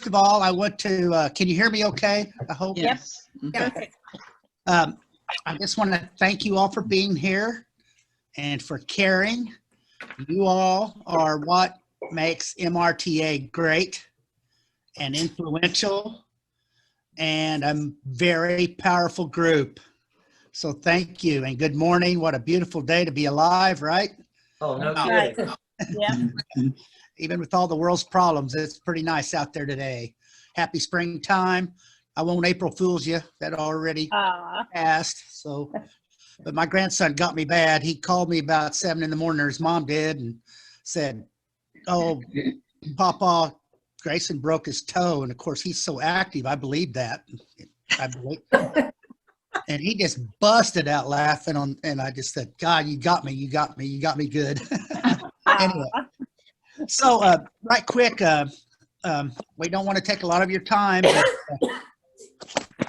first of all, I want to, can you hear me okay? I hope. Yes. Okay. I just want to thank you all for being here and for caring. You all are what makes MRTA great and influential and a very powerful group. So thank you and good morning. What a beautiful day to be alive, right? Oh, no Right. kidding. Yeah. Even with all the world's problems, it's pretty nice out there today. Happy springtime. I won't April Fool's you. That already passed. So, but my grandson got me bad. He called me about 7 in the morning, or his mom did, and said, "Oh, Papa, Grayson broke his toe." And of course, he's so active. I believe that. I believe. And he just busted out laughing and I just said, "God, you got me. You got me. You got me good." Anyway, so right quick, we don't want to take a lot of your time,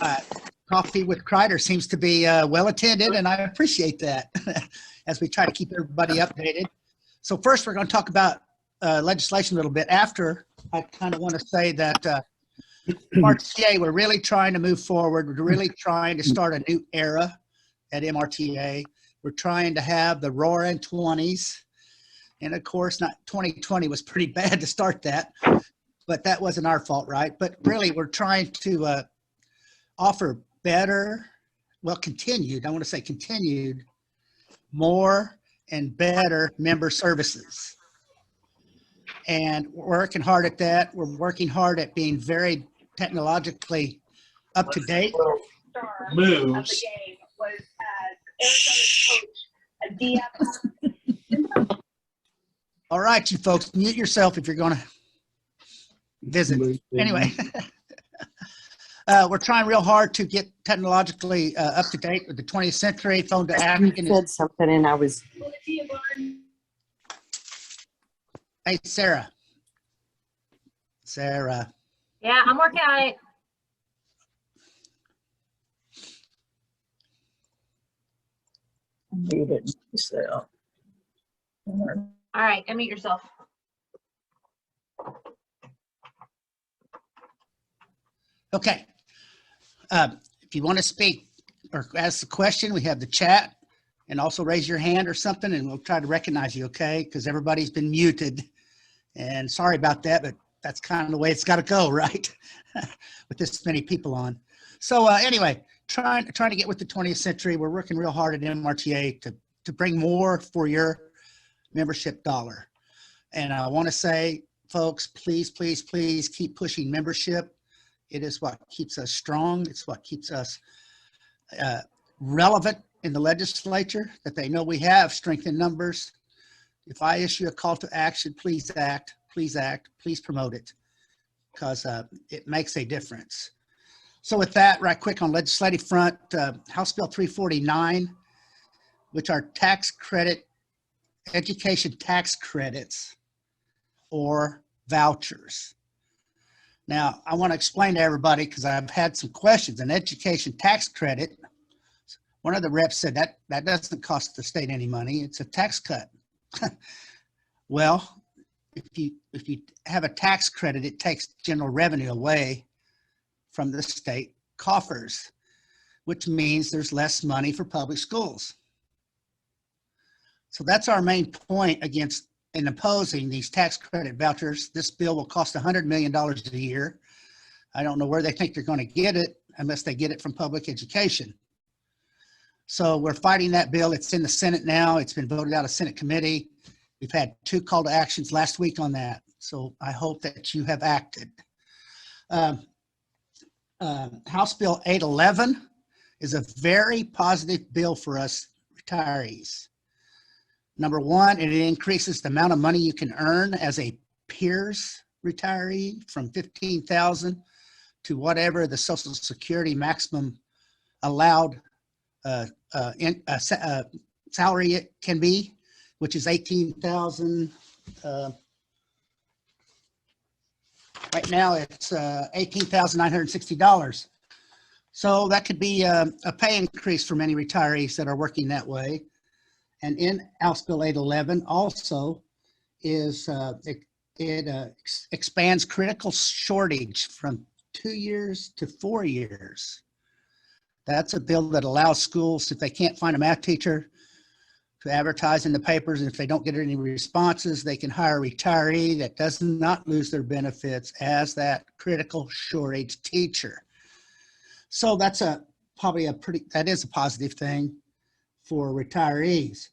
but Coffee with Kreider seems to be well attended, and I appreciate that as we try to keep everybody updated. So first, we're going to talk about legislation a little bit. After, I kind of want to say that MRTA, we're really trying to move forward. We're really trying to start a new era at MRTA. We're trying to have the roaring 20s. And of course, not 2020 was pretty bad to start that, but that wasn't our fault, right? But really, we're trying to offer better, well, continued, I want to say continued, more and better member services. And we're working hard at that. We're working hard at being very technologically up to date. Moves. All right, you folks, mute yourself if you're going to visit. Anyway, we're trying real hard to get technologically up to date with the 20th century. Phone to action. You said something and I was. Hey, Sarah. Sarah. Yeah, I'm working on it. Muted yourself. All right, unmute yourself. Okay. If you want to speak or ask a question, we have the chat, and also raise your hand or something, and we'll try to recognize you, okay? Because everybody's been muted. And sorry about that, but that's kind of the way it's got to go, right? With this many people on. So anyway, trying to get with the 20th century. We're working real hard at MRTA to bring more for your membership dollar. And I want to say, folks, please, please, please keep pushing membership. It is what keeps us strong. It's what keeps us relevant in the legislature, that they know we have strength in numbers. If I issue a call to action, please act, please promote it, because it makes a difference. So with that, right quick on legislative front, House Bill 349, which are tax credit, education tax credits or vouchers. Now, I want to explain to everybody, because I've had some questions. An education tax credit, one of the reps said that doesn't cost the state any money. It's a tax cut. Well, if you have a tax credit, it takes general revenue away from the state coffers, which means there's less money for public schools. So that's our main point against in opposing these tax credit vouchers. This bill will cost $100 million a year. I don't know where they think they're going to get it unless they get it from public education. So we're fighting that bill. It's in the Senate now. It's been voted out of Senate committee. We've had 2 call to actions last week on that. So I hope that you have acted. House Bill 811 is a very positive bill for us retirees. Number one, it increases the amount of money you can earn as a peers retiree from $15,000 to whatever the Social Security maximum allowed salary it can be, which is $18,000. Right now it's $18,960. So that could be a pay increase for many retirees that are working that way. And in House Bill 811 also is expands critical shortage from 2 years to 4 years. That's a bill that allows schools, if they can't find a math teacher, to advertise in the papers. And if they don't get any responses, they can hire a retiree that does not lose their benefits as that critical shortage teacher. So that's that is a positive thing for retirees.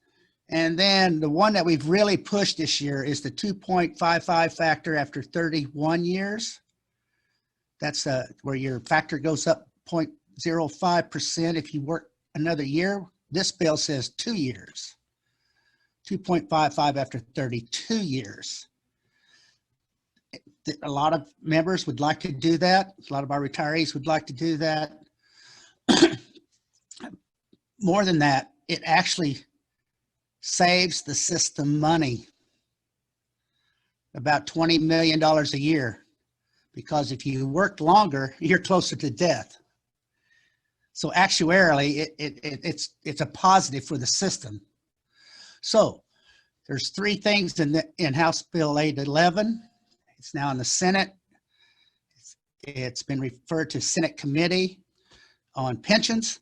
And then the one that we've really pushed this year is the 2.55 factor after 31 years. That's where your factor goes up 0.05% if you work another year. This bill says 2 years, 2.55 after 32 years. A lot of members would like to do that. A lot of our retirees would like to do that. More than that, it actually saves the system money, about $20 million a year, because if you work longer, you're closer to death. So actuarially, it's a positive for the system. So there's 3 things in House Bill 811. It's now in the Senate. It's been referred to Senate Committee on Pensions.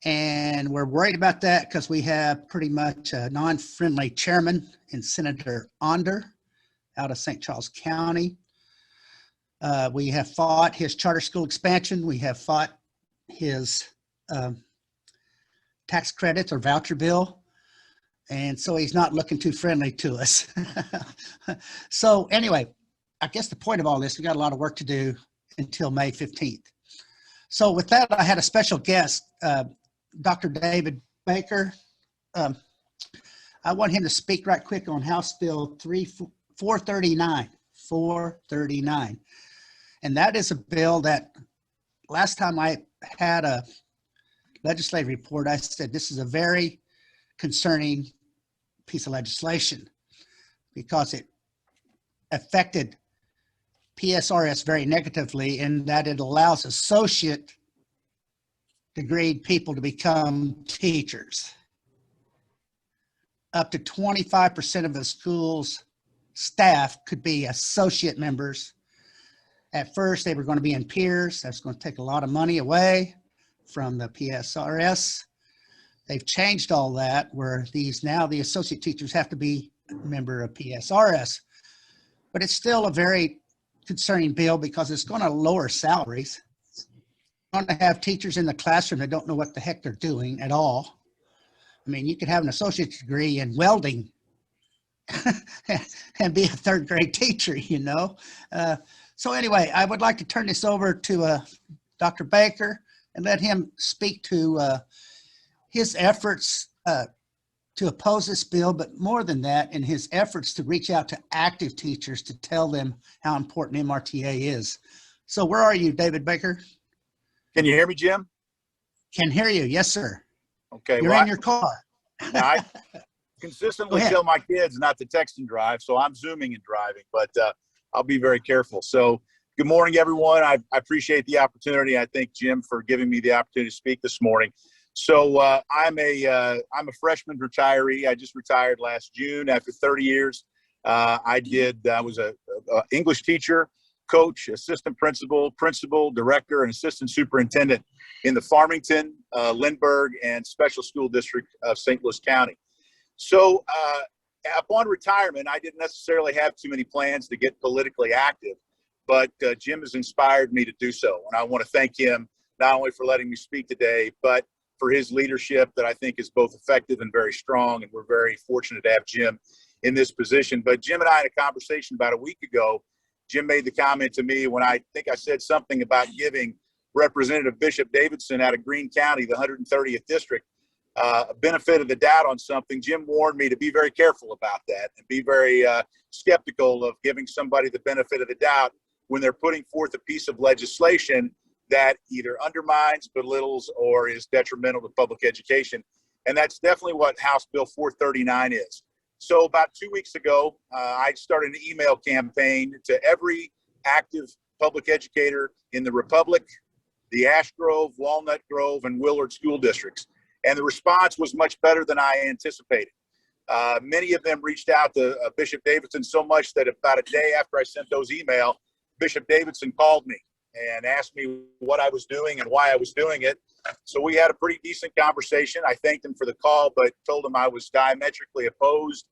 And we're worried about that because we have pretty much a non-friendly chairman in Senator Onder out of St. Charles County. We have fought his charter school expansion. We have fought his tax credits or voucher bill. And so he's not looking too friendly to us. So anyway, I guess the point of all this, we got a lot of work to do until May 15th. So with that, I had a special guest, Dr. David Baker. I want him to speak right quick on House Bill 439. And that is a bill that last time I had a legislative report, I said this is a very concerning piece of legislation because it affected PSRS very negatively in that it allows associate degreed people to become teachers. Up to 25% of the school's staff could be associate members. At first, they were going to be in peers. That's going to take a lot of money away from the PSRS. They've changed all that where now the associate teachers have to be a member of PSRS. But it's still a very concerning bill because it's going to lower salaries. Going to have teachers in the classroom that don't know what the heck they're doing at all. I mean, you could have an associate's degree in welding and be a 3rd grade teacher, you know. So anyway, I would like to turn this over to Dr. Baker and let him speak to his efforts to oppose this bill, but more than that, in his efforts to reach out to active teachers to tell them how important MRTA is. So where are you, David Baker? Can you hear me, Jim? Can hear you. Yes, sir. Okay. You're in your car. I consistently tell my kids not to text and drive, so I'm zooming and driving, but I'll be very careful. So good morning, everyone. I appreciate the opportunity. I thank Jim for giving me the opportunity to speak this morning. So I'm a freshman retiree. I just retired last June after 30 years. I was a English teacher, coach, assistant principal, director, and assistant superintendent in the Farmington, Lindbergh, and Special School District of St. Louis County. So upon retirement, I didn't necessarily have too many plans to get politically active, but Jim has inspired me to do so. And I want to thank him not only for letting me speak today, but for his leadership that I think is both effective and very strong. And we're very fortunate to have Jim in this position. But Jim and I had a conversation about a week ago. Jim made the comment to me when I think I said something about giving Representative Bishop Davidson out of Greene County, the 130th district, a benefit of the doubt on something. Jim warned me to be very careful about that and be very skeptical of giving somebody the benefit of the doubt when they're putting forth a piece of legislation that either undermines, belittles, or is detrimental to public education. And that's definitely what House Bill 439 is. So about 2 weeks ago, I started an email campaign to every active public educator in the Republic, the Ash Grove, Walnut Grove, and Willard school districts. And the response was much better than I anticipated. Many of them reached out to Bishop Davidson so much that about a day after I sent those emails, Bishop Davidson called me and asked me what I was doing and why I was doing it. So we had a pretty decent conversation. I thanked him for the call, but told him I was diametrically opposed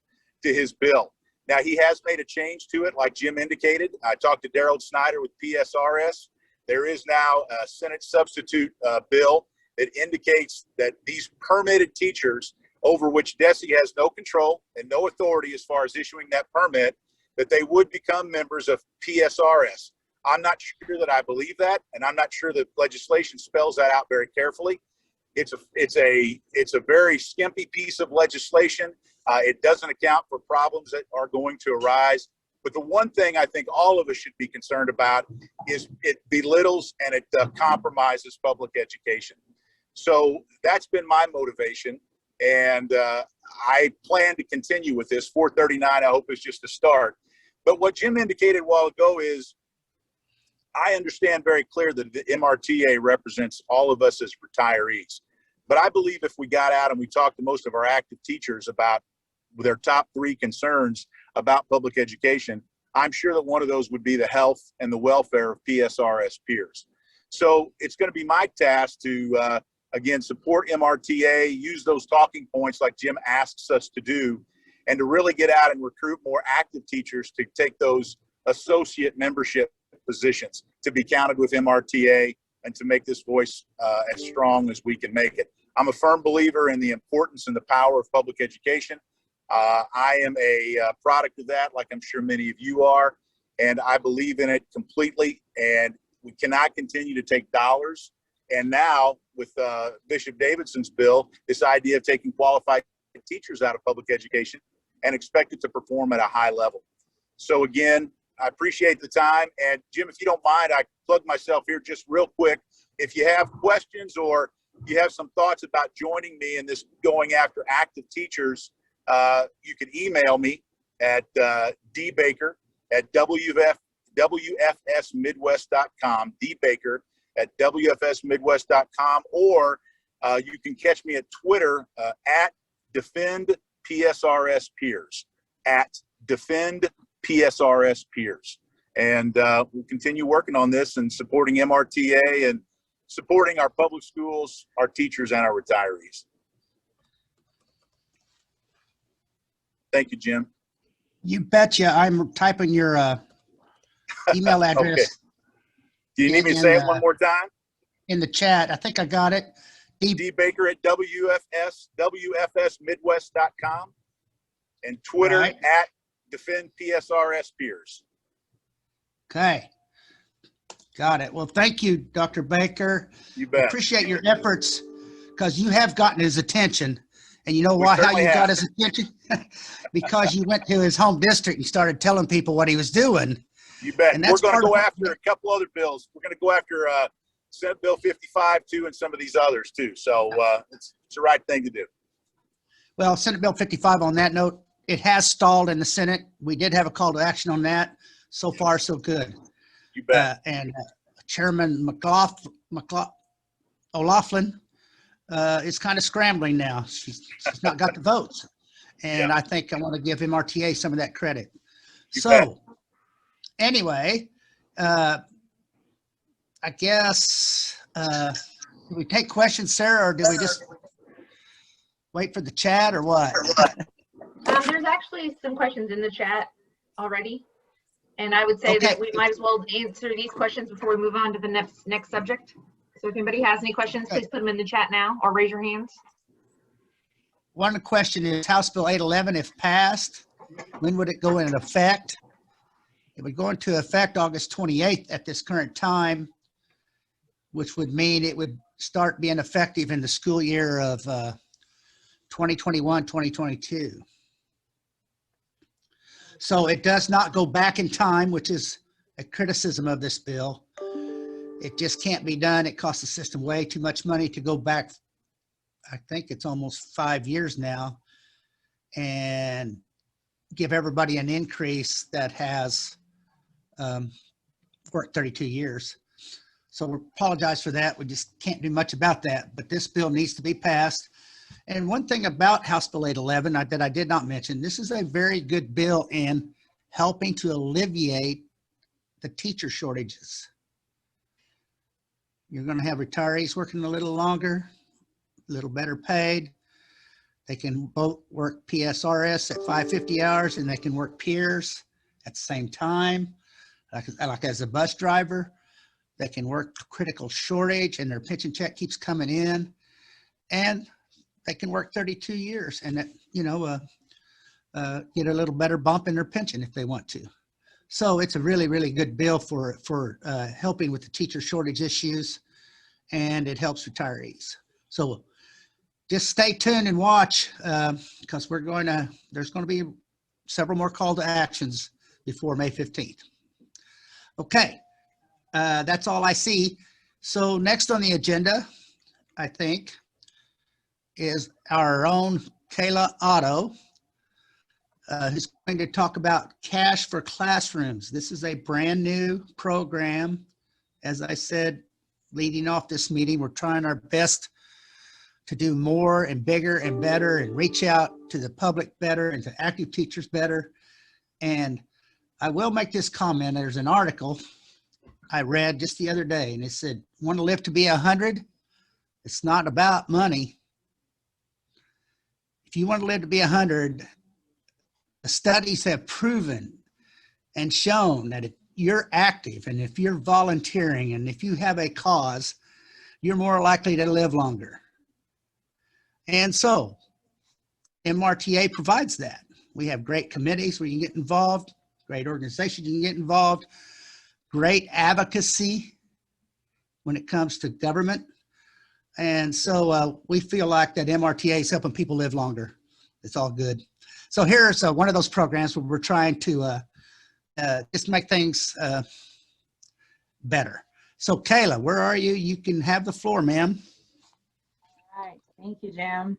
to his bill. Now, he has made a change to it, like Jim indicated. I talked to Darrell Snyder with PSRS. There is now a Senate substitute bill that indicates that these permitted teachers, over which DESE has no control and no authority as far as issuing that permit, that they would become members of PSRS. I'm not sure that I believe that, and I'm not sure that legislation spells that out very carefully. It's a very skimpy piece of legislation. It doesn't account for problems that are going to arise. But the one thing I think all of us should be concerned about is it belittles and it compromises public education. So that's been my motivation. And I plan to continue with this. 439, I hope, is just a start. But what Jim indicated a while ago is I understand very clear that the MRTA represents all of us as retirees. But I believe if we got out and we talked to most of our active teachers about their top 3 concerns about public education, I'm sure that one of those would be the health and the welfare of PSRS peers. So it's going to be my task to, again, support MRTA, use those talking points like Jim asks us to do, and to really get out and recruit more active teachers to take those associate membership positions, to be counted with MRTA, and to make this voice as strong as we can make it. I'm a firm believer in the importance and the power of public education. I am a product of that, like I'm sure many of you are, and I believe in it completely. And we cannot continue to take dollars. And now with Bishop Davidson's bill, this idea of taking qualified teachers out of public education and expect it to perform at a high level. So again, I appreciate the time. And Jim, if you don't mind, I plug myself here just real quick. If you have questions or you have some thoughts about joining me in this going after active teachers, you can email me at dbaker@wfsmidwest.com, dbaker@wfsmidwest.com, or you can catch me at Twitter at Defend PSRS Peers, at Defend PSRS Peers. And we'll continue working on this and supporting MRTA and supporting our public schools, our teachers, and our retirees. Thank you, Jim. You betcha. I'm typing your email address. Okay. Do you need me to say it one more time? In the chat. I think I got it. dbaker@wfsmidwest.com and Twitter Right. at Defend PSRS Peers. Okay. Got it. Well, thank you, Dr. Baker. You bet. Appreciate your efforts, because you have gotten his attention. And you know We why, how certainly you have. got his attention? Because you went to his home district and started telling people what he was doing. You bet. And We're that's going to part of go what- after a couple other bills. We're going to go after Senate Bill 55 too, and some of these others too. So it's the right thing to do. Well, Senate Bill 55, on that note, it has stalled in the Senate. We did have a call to action on that. So far, so good. You bet. And Chairman O'Laughlin is kind of scrambling now. She's not got the votes. And Yeah. I think I want to give MRTA some of that credit. You So bet. anyway, I guess, do we take questions, Sarah, or do we just wait for the chat, or what? There's actually some questions in the chat already. And I would say Okay. that we might as well answer these questions before we move on to the next subject. So if anybody has any questions, Okay. please put them in the chat now or raise your hands. One question is House Bill 811, if passed, when would it go into effect? It would go into effect August 28th at this current time, which would mean it would start being effective in the school year of 2021, 2022. So it does not go back in time, which is a criticism of this bill. It just can't be done. It costs the system way too much money to go back. I think it's almost 5 years now, and give everybody an increase that has worked 32 years. So we apologize for that. We just can't do much about that. But this bill needs to be passed. And one thing about House Bill 811 that I did not mention, this is a very good bill in helping to alleviate the teacher shortages. You're going to have retirees working a little longer, a little better paid. They can both work PSRS at 550 hours and they can work peers at the same time. Like as a bus driver, they can work critical shortage and their pension check keeps coming in, and they can work 32 years and that, get a little better bump in their pension if they want to. So it's a really, really good bill for helping with the teacher shortage issues, and it helps retirees. So just stay tuned and watch because there's going to be several more call to actions before May 15th. Okay, that's all I see. So next on the agenda, I think, is our own Kayla Otto, who's going to talk about Cash for Classrooms. This is a brand new program. As I said, leading off this meeting, we're trying our best to do more and bigger and better and reach out to the public better and to active teachers better. And I will make this comment. There's an article I read just the other day, and it said, want to live to be 100? It's not about money. If you want to live to be 100, the studies have proven and shown that if you're active and if you're volunteering and if you have a cause, you're more likely to live longer. And so MRTA provides that. We have great committees where you can get involved, great organizations you can get involved, great advocacy when it comes to government. And so we feel like that MRTA is helping people live longer. It's all good. So here's one of those programs where we're trying to just make things better. So Kayla, where are you? You can have the floor, ma'am. All right, thank you, Jim.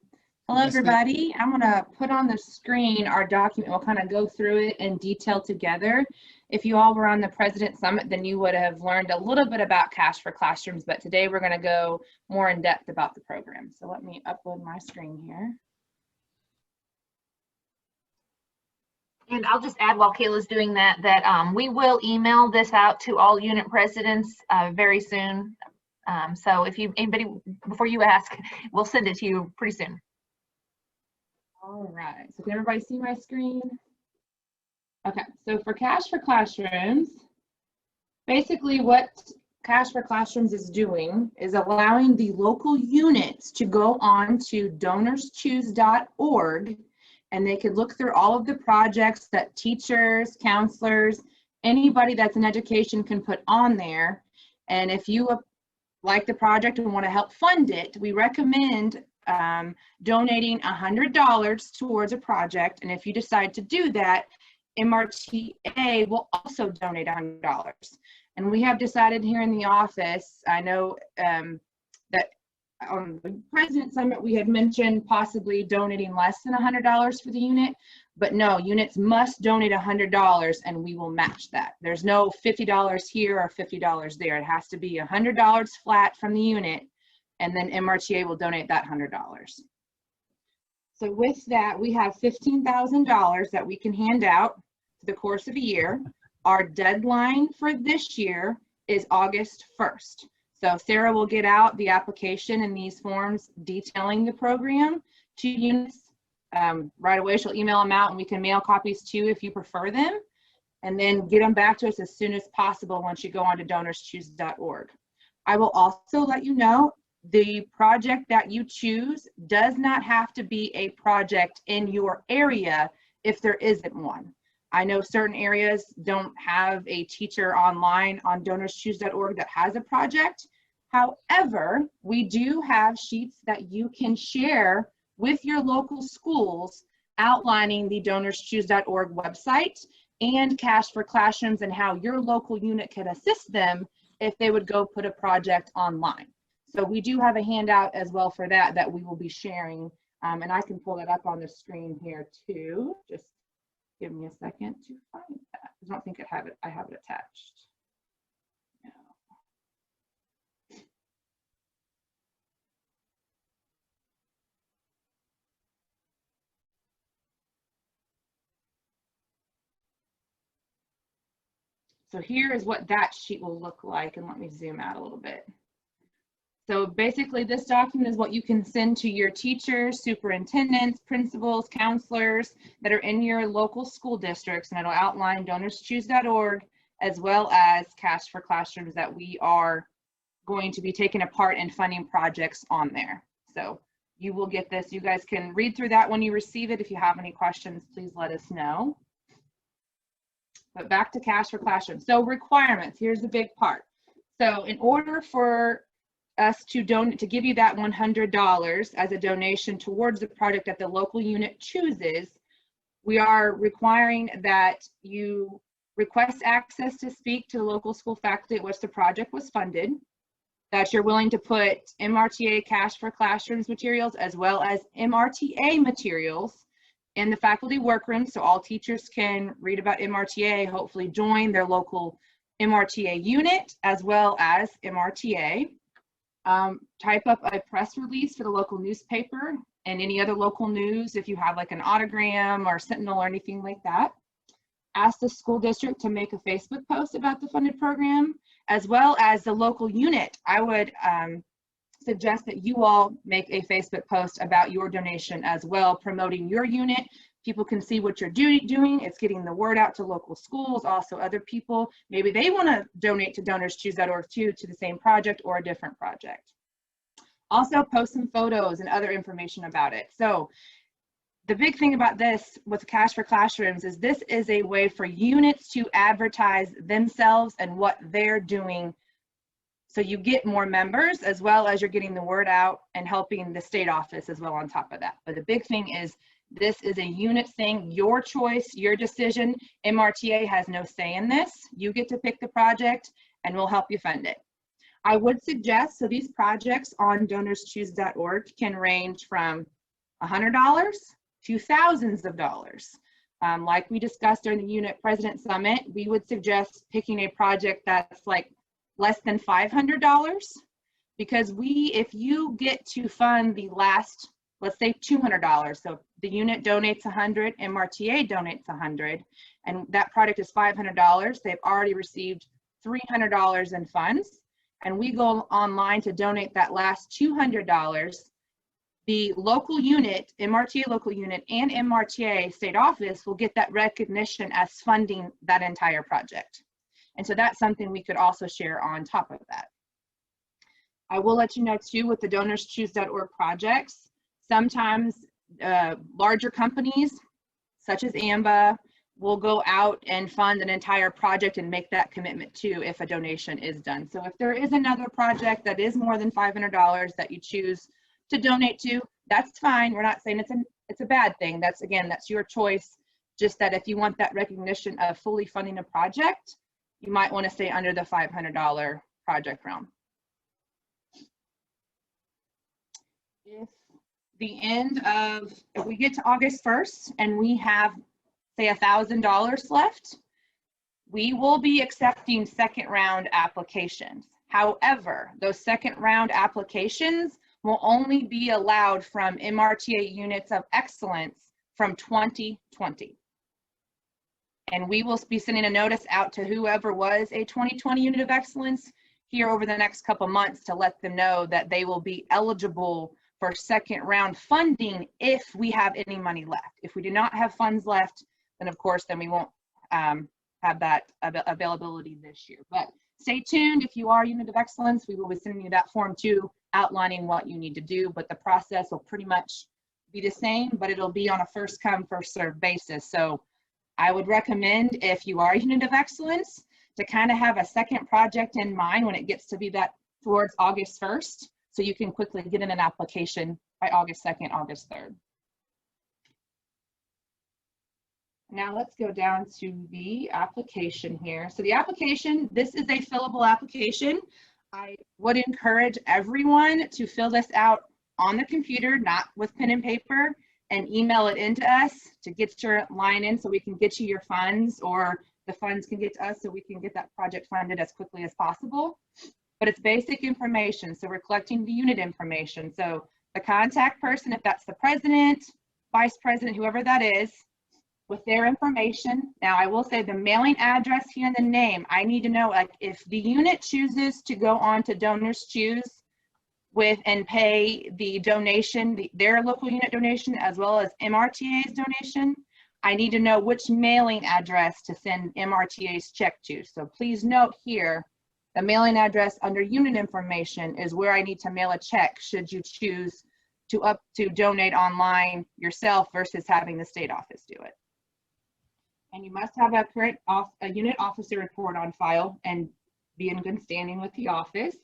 Hello, Yes, ma'am. everybody. I'm gonna put on the screen our document. We'll kind of go through it in detail together. If you all were on the President Summit, then you would have learned a little bit about Cash for Classrooms, but today we're gonna go more in depth about the program. So let me upload my screen here. And I'll just add while Kayla's doing that, we will email this out to all unit presidents very soon. So if anybody, before you ask, we'll send it to you pretty soon. All right, so can everybody see my screen? Okay, so for Cash for Classrooms, basically what Cash for Classrooms is doing is allowing the local units to go on to donorschoose.org, and they could look through all of the projects that teachers, counselors, anybody that's in education can put on there. And if you like the project and want to help fund it, we recommend donating $100 towards a project. And if you decide to do that, MRTA will also donate $100. And we have decided here in the office, I know that on the President Summit, we had mentioned possibly donating less than $100 for the unit, but no, units must donate $100 and we will match that. There's no $50 here or $50 there. It has to be $100 flat from the unit, and then MRTA will donate that $100. So with that, we have $15,000 that we can hand out for the course of a year. Our deadline for this year is August 1st. So Sarah will get out the application and these forms detailing the program to units right away. She'll email them out and we can mail copies too if you prefer them, and then get them back to us as soon as possible once you go on to donorschoose.org. I will also let you know the project that you choose does not have to be a project in your area if there isn't one. I know certain areas don't have a teacher online on donorschoose.org that has a project. However, we do have sheets that you can share with your local schools outlining the donorschoose.org website and Cash for Classrooms and how your local unit can assist them if they would go put a project online. So we do have a handout as well for that that we will be sharing, and I can pull that up on the screen here too. Just give me a second to find that. I don't think I have it attached. No. So here is what that sheet will look like, and let me zoom out a little bit. So basically this document is what you can send to your teachers, superintendents, principals, counselors that are in your local school districts, and it'll outline donorschoose.org as well as Cash for Classrooms that we are going to be taking apart and funding projects on there. So you will get this. You guys can read through that when you receive it. If you have any questions, please let us know. But back to Cash for Classrooms. So requirements, here's the big part. So in order for us to give you that $100 as a donation towards the project that the local unit chooses, we are requiring that you request access to speak to the local school faculty at which the project was funded, that you're willing to put MRTA Cash for Classrooms materials as well as MRTA materials in the faculty workroom, so all teachers can read about MRTA, hopefully join their local MRTA unit as well as MRTA. Type up a press release for the local newspaper and any other local news if you have like an Autogram or Sentinel or anything like that. Ask the school district to make a Facebook post about the funded program, as well as the local unit. I would suggest that you all make a Facebook post about your donation as well, promoting your unit. People can see what you're doing. It's getting the word out to local schools, also other people. Maybe they want to donate to donorschoose.org too, to the same project or a different project. Also post some photos and other information about it. So the big thing about this with Cash for Classrooms is this is a way for units to advertise themselves and what they're doing. So you get more members as well as you're getting the word out and helping the state office as well on top of that. But the big thing is this is a unit thing, your choice, your decision. MRTA has no say in this. You get to pick the project and we'll help you fund it. I would suggest, so these projects on donorschoose.org can range from $100 to thousands of dollars. Like we discussed during the Unit President Summit, we would suggest picking a project that's like less than $500, because if you get to fund the last, let's say $200, so the unit donates 100, MRTA donates 100, and that project is $500, they've already received $300 in funds, and we go online to donate that last $200, the local unit, MRTA local unit and MRTA state office will get that recognition as funding that entire project. And so that's something we could also share on top of that. I will let you know too with the donorschoose.org projects, sometimes larger companies such as AMBA will go out and fund an entire project and make that commitment too if a donation is done. So if there is another project that is more than $500 that you choose to donate to, that's fine. We're not saying it's a bad thing. That's your choice. Just that if you want that recognition of fully funding a project, you might want to stay under the $500 project realm. If we get to August 1st and we have, say, $1,000 left, we will be accepting second round applications. However, those second round applications will only be allowed from MRTA units of excellence from 2020. And we will be sending a notice out to whoever was a 2020 unit of excellence here over the next couple months to let them know that they will be eligible for second round funding if we have any money left. If we do not have funds left, then of course, then we won't have that availability this year. But stay tuned. If you are a unit of excellence, we will be sending you that form too, outlining what you need to do, but the process will pretty much be the same, but it'll be on a first come, first served basis. So I would recommend, if you are a unit of excellence, to kind of have a second project in mind when it gets to be that towards August 1st, so you can quickly get in an application by August 2nd, August 3rd. Now let's go down to the application here. So the application, this is a fillable application. I would encourage everyone to fill this out on the computer, not with pen and paper, and email it into us to get your line in so we can get you your funds, or the funds can get to us so we can get that project funded as quickly as possible. But it's basic information, so we're collecting the unit information. So the contact person, if that's the president, vice president, whoever that is, with their information. Now, I will say the mailing address here and the name, I need to know, like, if the unit chooses to go on to Donors Choose with and pay the donation, their local unit donation, as well as MRTA's donation, I need to know which mailing address to send MRTA's check to. So please note here, the mailing address under unit information is where I need to mail a check should you choose to donate online yourself versus having the state office do it. And you must have a current unit officer report on file and be in good standing with the office.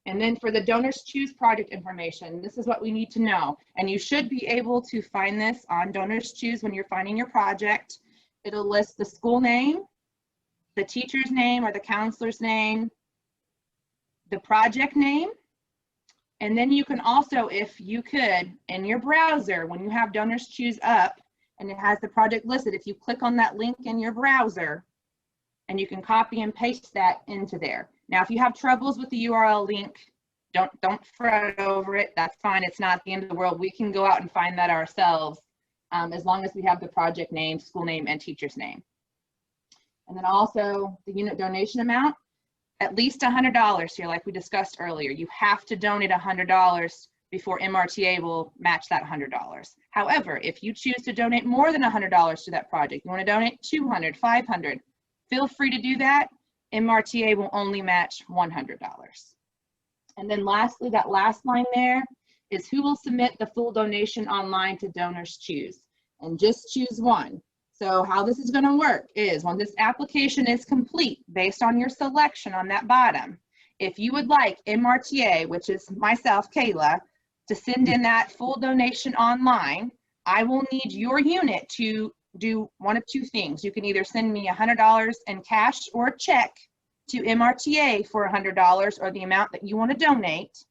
And then for the Donors Choose project information, this is what we need to know. And you should be able to find this on Donors Choose when you're finding your project. It'll list the school name, the teacher's name or the counselor's name, the project name. And then you can also, if you could, in your browser, when you have Donors Choose up and it has the project listed, if you click on that link in your browser, and you can copy and paste that into there. Now, if you have troubles with the URL link, don't fret over it. That's fine. It's not the end of the world. We can go out and find that ourselves, as long as we have the project name, school name, and teacher's name. And then also the unit donation amount, at least $100 here, like we discussed earlier. You have to donate $100 before MRTA will match that $100. However, if you choose to donate more than $100 to that project, you want to donate $200, $500, feel free to do that. MRTA will only match $100. And then lastly, that last line there is who will submit the full donation online to Donors Choose, and just choose one. So how this is going to work is when this application is complete, based on your selection on that bottom, if you would like MRTA, which is myself, Kayla, to send in that full donation online, I will need your unit to do one of two things. You can either send me $100 in cash or a check to MRTA for $100 or the amount that you want to donate.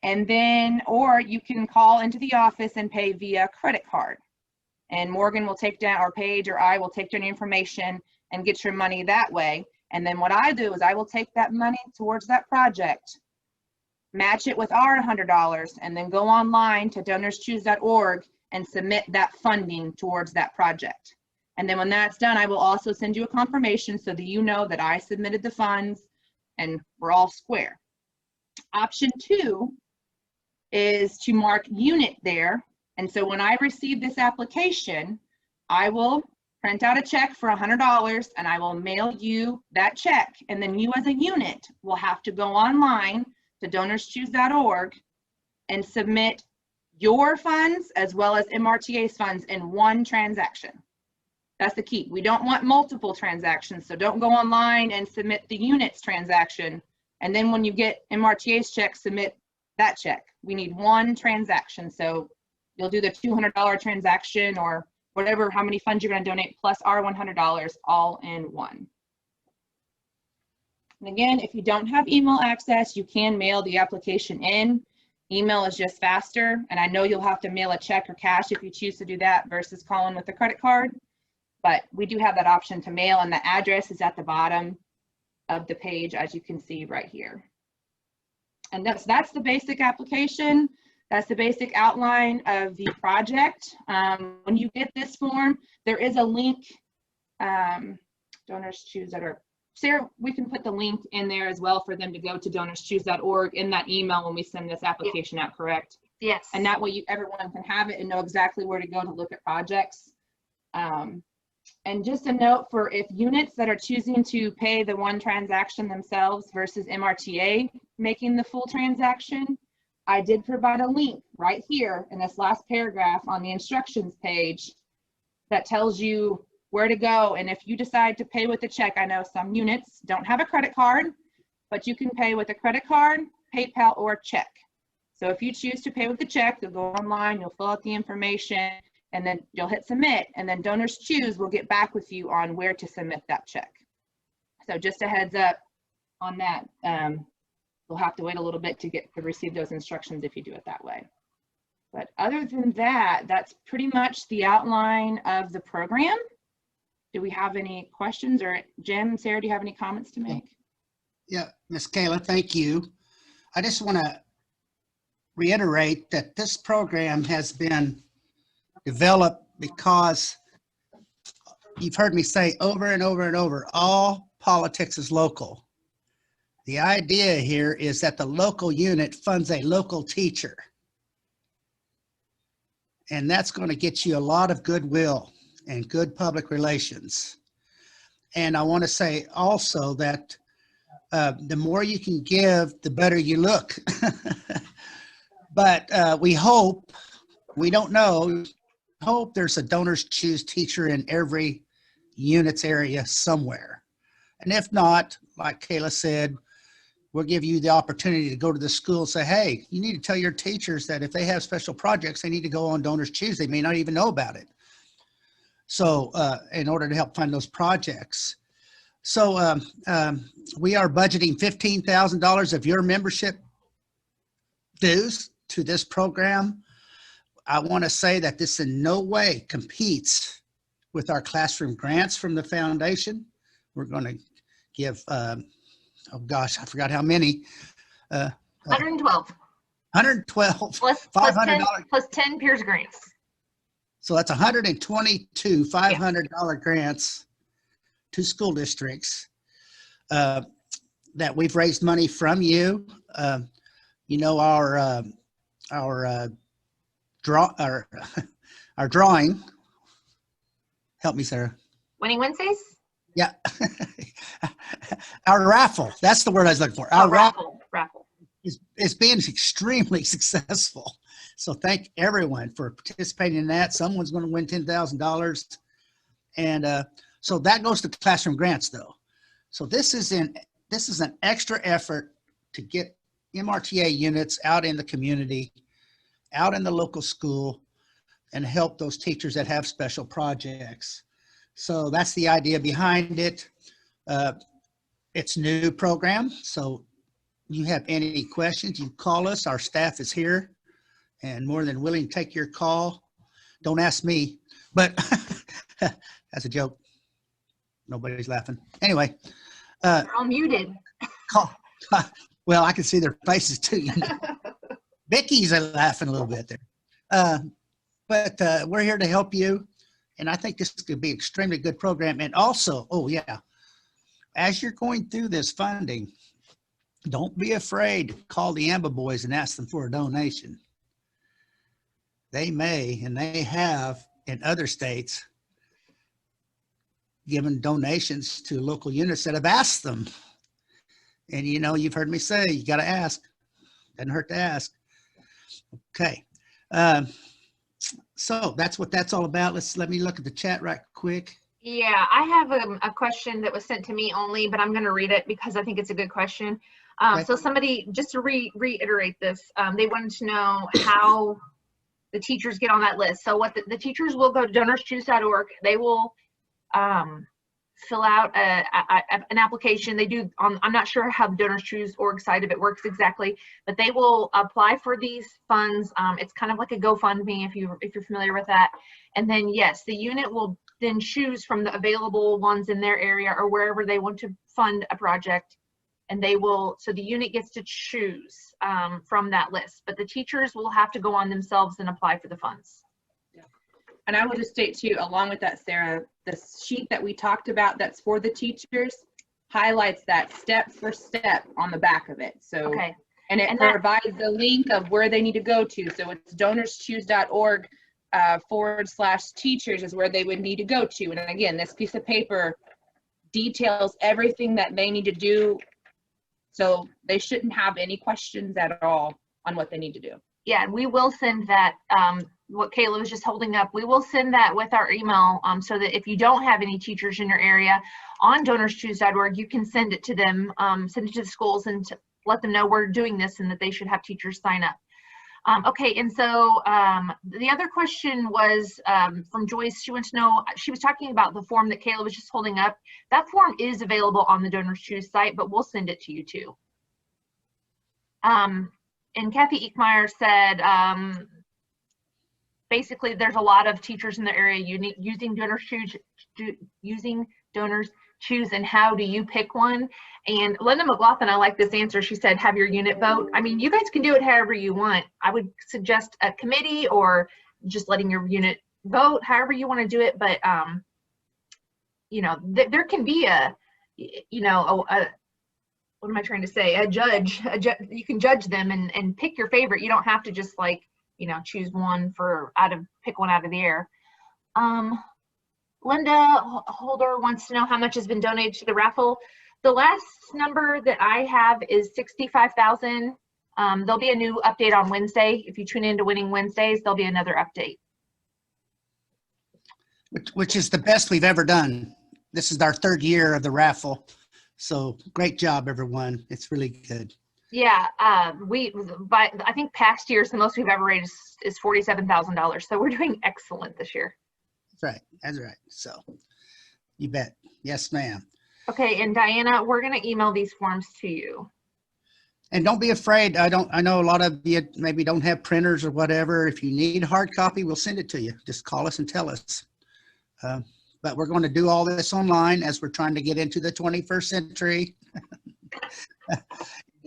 And then, or you can call into the office and pay via credit card. And Morgan will take down, or Paige or I will take down your information and get your money that way. And then what I do is I will take that money towards that project, match it with our $100, and then go online to donorschoose.org and submit that funding towards that project. And then when that's done, I will also send you a confirmation so that you know that I submitted the funds and we're all square. Option 2 is to mark unit there. And so when I receive this application, I will print out a check for $100 and I will mail you that check. And then you as a unit will have to go online to donorschoose.org and submit your funds as well as MRTA's funds in one transaction. That's the key. We don't want multiple transactions. So don't go online and submit the unit's transaction. And then when you get MRTA's check, submit that check. We need one transaction. So you'll do the $200 transaction or whatever, how many funds you're going to donate plus our $100 all in one. And again, if you don't have email access, you can mail the application in. Email is just faster. And I know you'll have to mail a check or cash if you choose to do that versus calling with a credit card. But we do have that option to mail, and the address is at the bottom of the page, as you can see right here. And that's the basic application. That's the basic outline of the project. When you get this form, there is a link, Donors Choose that are, Sarah, we can put the link in there as well for them to go to donorschoose.org in that email when we send this application out, correct? Yes. And that way everyone can have it and know exactly where to go to look at projects. And just a note for if units that are choosing to pay the one transaction themselves versus MRTA making the full transaction, I did provide a link right here in this last paragraph on the instructions page that tells you where to go. And if you decide to pay with a check, I know some units don't have a credit card, but you can pay with a credit card, PayPal, or check. So if you choose to pay with a check, you'll go online, you'll fill out the information, and then you'll hit submit, and then Donors Choose will get back with you on where to submit that check. So just a heads up on that. You'll have to wait a little bit to receive those instructions if you do it that way. But other than that, that's pretty much the outline of the program. Do we have any questions, or Jim, Sarah, do you have any comments to make? Yeah, Ms. Kayla, thank you. I just want to reiterate that this program has been developed because you've heard me say over and over and over, all politics is local. The idea here is that the local unit funds a local teacher. And that's going to get you a lot of goodwill and good public relations. And I want to say also that the more you can give, the better you look. But we hope, we don't know, hope there's a donors choose teacher in every unit's area somewhere. And if not, like Kayla said, we'll give you the opportunity to go to the school and say, hey, you need to tell your teachers that if they have special projects, they need to go on Donors Choose. They may not even know about it. So in order to help fund those projects. So we are budgeting $15,000 of your membership dues to this program. I want to say that this in no way competes with our classroom grants from the foundation. We're going to give, oh gosh, I forgot how many. 112. 112. Plus $500. 10 peers grants. So that's 122 $500 grants to school districts that we've raised money from you. You know, our drawing. Help me, Sarah. Winning Wednesdays? Yeah. Our raffle. That's the word I was looking for. Our Raffle. is being extremely successful. So thank everyone for participating in that. Someone's going to win $10,000. And so that goes to classroom grants though. So this is an extra effort to get MRTA units out in the community, out in the local school, and help those teachers that have special projects. So that's the idea behind it. It's a new program. So you have any questions, you call us. Our staff is here and more than willing to take your call. Don't ask me, but that's a joke. Nobody's laughing. Anyway. They're all muted. Well, I can see their faces too. You know. Vicky's laughing a little bit there. But we're here to help you. And I think this could be an extremely good program. And also, oh yeah, as you're going through this funding, don't be afraid to call the AMBA boys and ask them for a donation. They may, and they have in other states, given donations to local units that have asked them. And you know, you've heard me say, you got to ask. Doesn't hurt to ask. Okay. So that's what that's all about. Let me look at the chat right quick. Yeah, I have a question that was sent to me only, but I'm going to read it because I think it's a good question. Okay. So somebody, just to reiterate this, they wanted to know how the teachers get on that list. So what the teachers will go to donorschoose.org. They will fill out an application. They do, I'm not sure how the Donors Choose org side of it works exactly, but they will apply for these funds. It's kind of like a GoFundMe if you're familiar with that. And then yes, the unit will then choose from the available ones in their area or wherever they want to fund a project. And they will, so the unit gets to choose from that list, but the teachers will have to go on themselves and apply for the funds. And I will just state too, along with that, Sarah, the sheet that we talked about that's for the teachers highlights that step for step on the back of it. So, okay. And it provides the link of where they need to go to. So it's donorschoose.org /teachers is where they would need to go to. And again, this piece of paper details everything that they need to do. So they shouldn't have any questions at all on what they need to do. Yeah, and we will send that, what Kayla was just holding up, we will send that with our email so that if you don't have any teachers in your area on donorschoose.org, you can send it to them, send it to the schools and let them know we're doing this and that they should have teachers sign up. Okay, and so the other question was from Joyce. She wanted to know, she was talking about the form that Kayla was just holding up. That form is available on the Donors Choose site, but we'll send it to you too. And Kathy Eekmeyer said, basically there's a lot of teachers in the area using Donors Choose, and how do you pick one? And Linda McLaughlin, I like this answer. She said, have your unit vote. I mean, you guys can do it however you want. I would suggest a committee or just letting your unit vote however you want to do it, but you know, there can be a, you know, what am I trying to say? A judge, you can judge them and pick your favorite. You don't have to just like, you know, choose one pick one out of the air. Linda Holder wants to know how much has been donated to the raffle. The last number that I have is 65,000. There'll be a new update on Wednesday. If you tune into Winning Wednesdays, there'll be another update. Which is the best we've ever done. This is our 3rd year of the raffle. So great job, everyone. It's really good. Yeah, I think past years, the most we've ever raised is $47,000. So we're doing excellent this year. That's right. That's right. So you bet. Yes, ma'am. Okay, and Diana, we're going to email these forms to you. And don't be afraid. I know a lot of you maybe don't have printers or whatever. If you need a hard copy, we'll send it to you. Just call us and tell us. But we're going to do all this online as we're trying to get into the 21st century.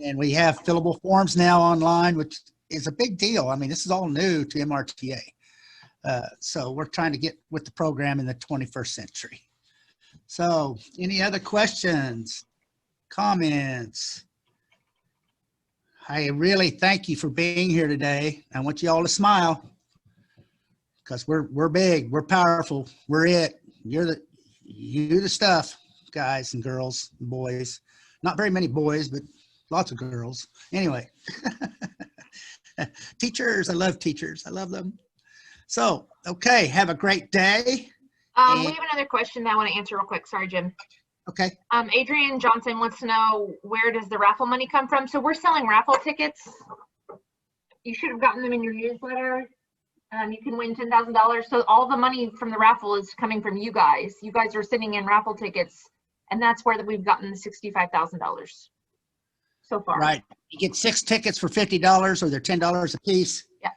And we have fillable forms now online, which is a big deal. I mean, this is all new to MRTA. So we're trying to get with the program in the 21st century. So any other questions, comments? I really thank you for being here today. I want you all to smile because we're big, we're powerful, we're it. You're the stuff, guys and girls and boys. Not very many boys, but lots of girls. Anyway, teachers, I love teachers. I love them. So, okay, have a great day. We have another question that I want to answer real quick. Sorry, Jim. Okay. Adrian Johnson wants to know, where does the raffle money come from? So we're selling raffle tickets. You should have gotten them in your newsletter. You can win $10,000. So all the money from the raffle is coming from you guys. You guys are sending in raffle tickets, and that's where we've gotten the $65,000 so far. Right. You get 6 tickets for $50, or they're $10 a piece. Yeah.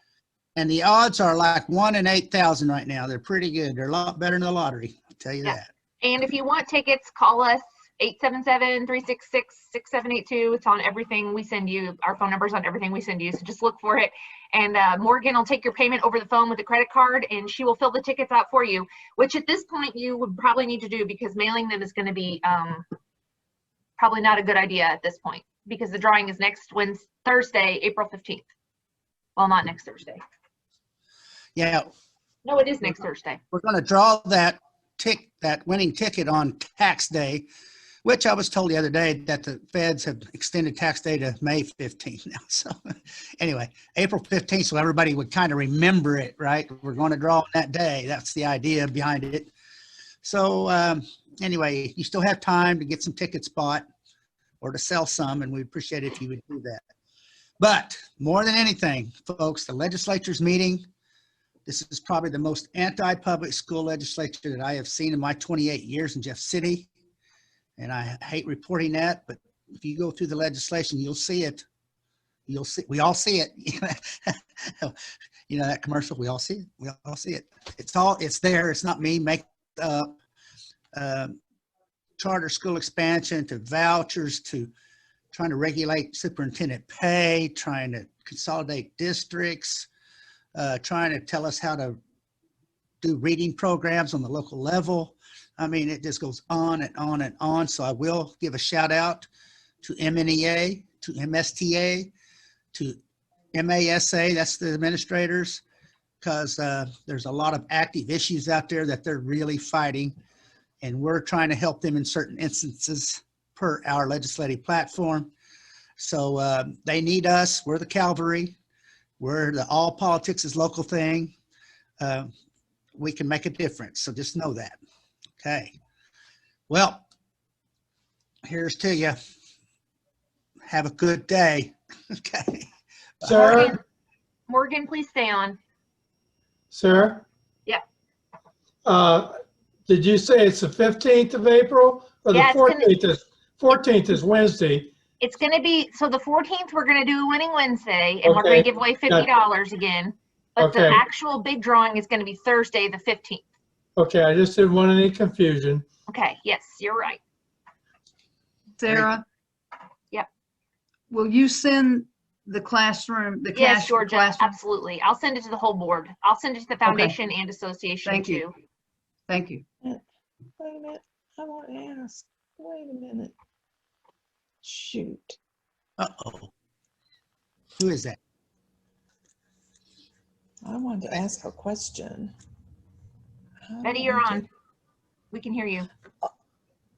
And the odds are like 1 in 8,000 right now. They're pretty good. They're a lot better than the lottery. I'll tell you that. And if you want tickets, call us 877-366-6782. It's on everything we send you. Our phone number's on everything we send you. So just look for it. And Morgan will take your payment over the phone with a credit card, and she will fill the tickets out for you, which at this point you would probably need to do because mailing them is going to be probably not a good idea at this point because the drawing is next Thursday, April 15th. Well, not next Thursday. Yeah. No, it is next Thursday. We're going to draw that winning ticket on tax day, which I was told the other day that the feds have extended tax day to May 15th now. So anyway, April 15th, so everybody would kind of remember it, right? We're going to draw on that day. That's the idea behind it. So anyway, you still have time to get some tickets bought or to sell some, and we appreciate it if you would do that. But more than anything, folks, the legislature's meeting. This is probably the most anti-public school legislature that I have seen in my 28 years in Jeff City. And I hate reporting that, but if you go through the legislation, you'll see it. You'll see, we all see it. You know, that commercial, we all see it. We all see it. It's there. It's not me making it up. Charter school expansion to vouchers to trying to regulate superintendent pay, trying to consolidate districts, trying to tell us how to do reading programs on the local level. I mean, it just goes on and on and on. So I will give a shout out to MNEA, to MSTA, to MASA, that's the administrators, because there's a lot of active issues out there that they're really fighting. And we're trying to help them in certain instances per our legislative platform. So they need us. We're the cavalry. We're the all politics is local thing. We can make a difference. So just know that. Okay. Well, here's to you. Have a good day. Okay. Sarah? Morgan, please stay on. Sarah? Yeah. Did you say it's the 15th of April or the Yeah, 14th is Wednesday? It's going to be, so the 14th, we're going to do Winning Wednesday, and we're going to give away $50 again. But the actual big drawing is going to be Thursday, the 15th. Okay, I just didn't want any confusion. Okay, yes, you're right. Sarah? Yep. Will you send the classroom, the Yes, cash for Georgia, classroom? absolutely. I'll send it to the whole board. I'll send it to the foundation and association Thank too. you. Thank you. Wait a minute. I want to ask. Wait a minute. Shoot. Uh-oh. Who is that? I wanted to ask a question. Betty, you're on. We can hear you.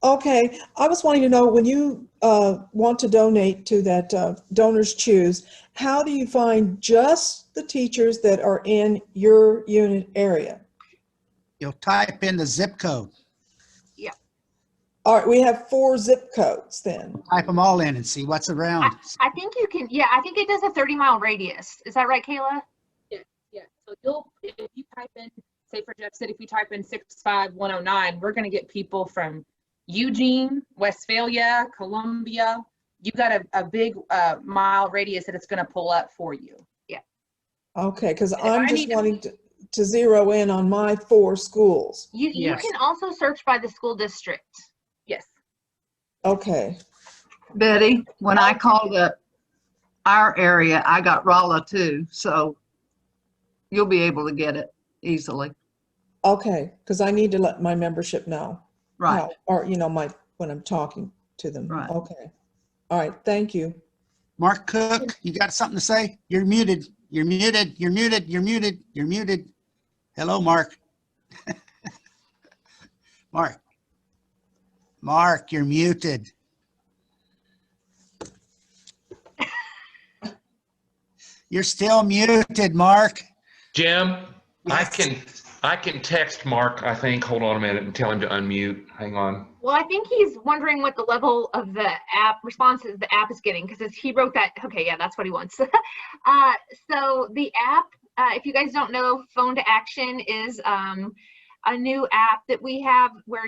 Okay, I was wanting to know, when you want to donate to that Donors Choose, how do you find just the teachers that are in your unit area? You'll type in the zip code. All right, we have 4 zip codes then. Type them all in and see what's around. I think you can, yeah, I think it does a 30-mile radius. Is that right, Kayla? Yeah, so if you type in, say for Jeff said, if you type in 65109, we're gonna get people from Eugene, Westphalia, Columbia. You got a big mile radius that it's gonna pull up for you. Yeah. Okay, because If I'm I just need to- wanting to zero in on my 4 schools. You Yes. can also search by the school district. Yes. Okay, Betty, when I called up our area, I got Rolla too, so you'll be able to get it easily. okay, because I need to let my membership know. Right. how- Or, you know, when I'm talking to them. Right. Okay. All right, thank you. Mark Cook, you got something to say? You're muted. You're muted. You're muted. You're muted. You're muted. Hello, Mark. Mark. Mark, you're muted. You're still muted, Mark. Jim, Yes. I can text Mark, I think. Hold on a minute and tell him to unmute. Hang on. Well, I think he's wondering what the level of the app responses the app is getting, because he wrote that. Okay, yeah, that's what he wants. So the app, if you guys don't know, Phone to Action is a new app that we have where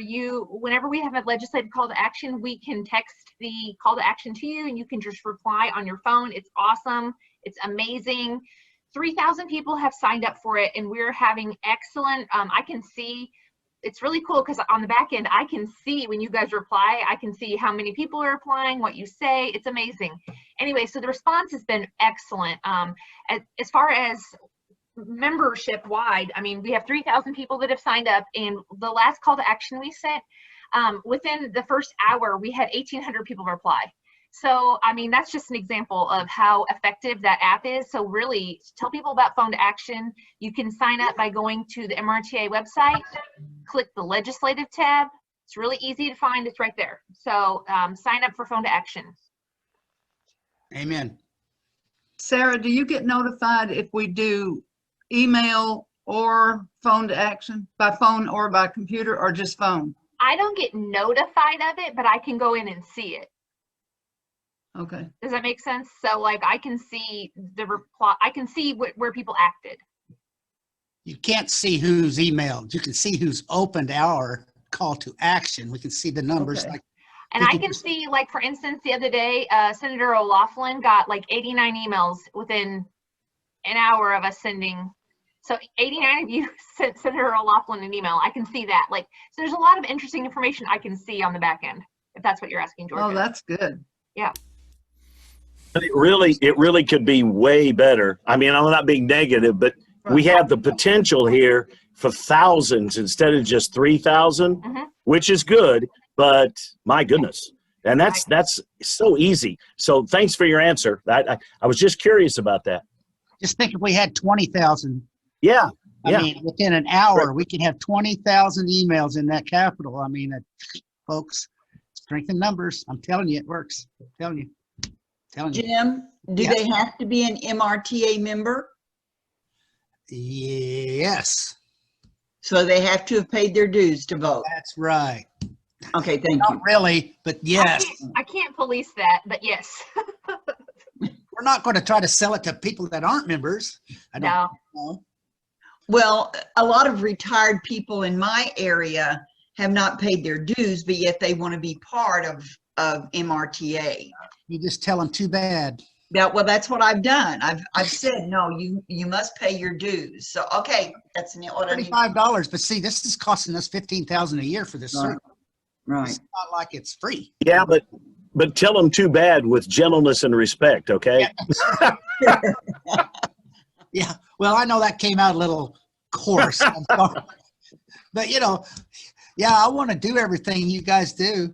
whenever we have a legislative call to action, we can text the call to action to you and you can just reply on your phone. It's awesome. It's amazing. 3,000 people have signed up for it and we're having excellent, I can see, it's really cool because on the back end, I can see when you guys reply, I can see how many people are applying, what you say. It's amazing. Anyway, so the response has been excellent. As far as membership wide, I mean, we have 3,000 people that have signed up, and the last call to action we sent, within the first hour, we had 1,800 people reply. So, I mean, that's just an example of how effective that app is. So really, tell people about Phone to Action. You can sign up by going to the MRTA website, click the legislative tab. It's really easy to find. It's right there. So sign up for Phone to Action. Amen. Sarah, do you get notified if we do email or phone to action, by phone or by computer, or just phone? I don't get notified of it, but I can go in and see it. Okay. Does that make sense? So like I can see the reply, I can see where people acted. You can't see who's emailed. You can see who's opened our call to action. We can see the numbers. Okay. Like And I can 50%. see, like, for instance, the other day, Senator O'Laughlin got like 89 emails within an hour of us sending. So 89 of you sent Senator O'Laughlin an email. I can see that. Like, so there's a lot of interesting information I can see on the back end, if that's what you're asking, Georgia. Oh, that's good. Yeah. But it really could be way better. I mean, I'm not being negative, but we have the potential here for thousands instead of just 3,000, which is good, but my goodness. And that's so easy. So thanks for your answer. I was just curious about that. Just think if we had 20,000. Yeah. I mean, within an hour, we could have 20,000 emails in that capital. I mean, folks, strength in numbers. I'm telling you, it works. I'm telling you. Jim, do Yes. they have to be an MRTA member? Yes, So they have to have paid their dues to vote. that's right. Okay, thank Not you. really, but yes. I can't police that, but yes. We're not going to try to sell it to people that aren't members. I don't No. know. Well, a lot of retired people in my area have not paid their dues, but yet they want to be part of MRTA. You just tell them too bad. Well, that's what I've done. I've said, no, you must pay your dues. So, okay, that's what I need. $35, but see, this is costing us $15,000 a year for this Right. service. Right. It's not like it's free. Yeah, but but tell them too bad with gentleness and respect, okay? Yeah, well, I know that came out a little coarse. I'm sorry. But yeah, I want to do everything you guys do,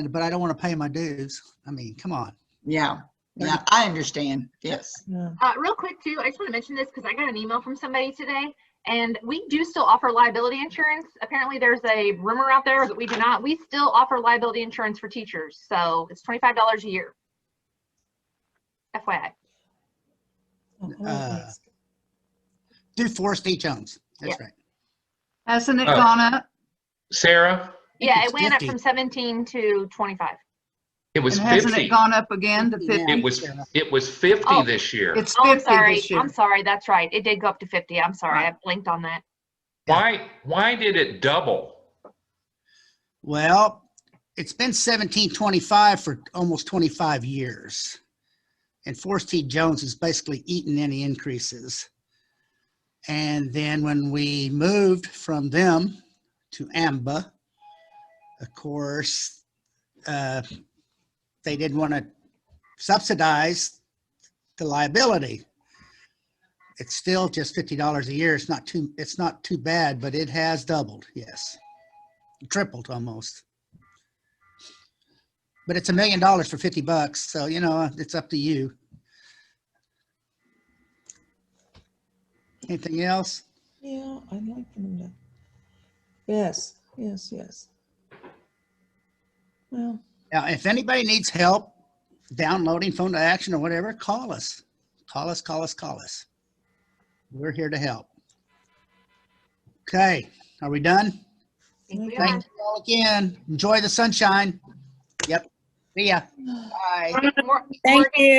but I don't want to pay my dues. I mean, come on. Yeah, yeah, I understand. Yes. Yeah. Real quick too, I just want to mention this because I got an email from somebody today, and we do still offer liability insurance. Apparently there's a rumor out there that we do not. We still offer liability insurance for teachers. So it's $25 a year. FYI. Do Forrest E. Jones. That's Yeah. right. Hasn't it Oh. gone up? Sarah, Yeah, it's it went 50. up from 17 to 25. it was And hasn't 50. it gone up again to 50? It was 50 Oh. this year. It's Oh, I'm 50 sorry. this year. I'm sorry. That's right. It did go up to 50. I'm sorry. Right. I blinked on that. Why did it double? Well, it's been 1725 for almost 25 years. And Forrest T. Jones has basically eaten any increases. And then when we moved from them to AMBA, of course, they didn't want to subsidize the liability. It's still just $50 a year. It's not too bad, but it has doubled. Yes. Tripled almost. But it's $1 million for $50. So, it's up to you. Anything else? Yeah, I'd like for them to. Yes, yes, yes. Well, Now, if anybody needs help downloading Phone to Action or whatever, call us. Call us. We're here to help. Okay, are we done? I think we Thank you all again. Enjoy the sunshine. Yep. See ya. Bye. are. Thank you.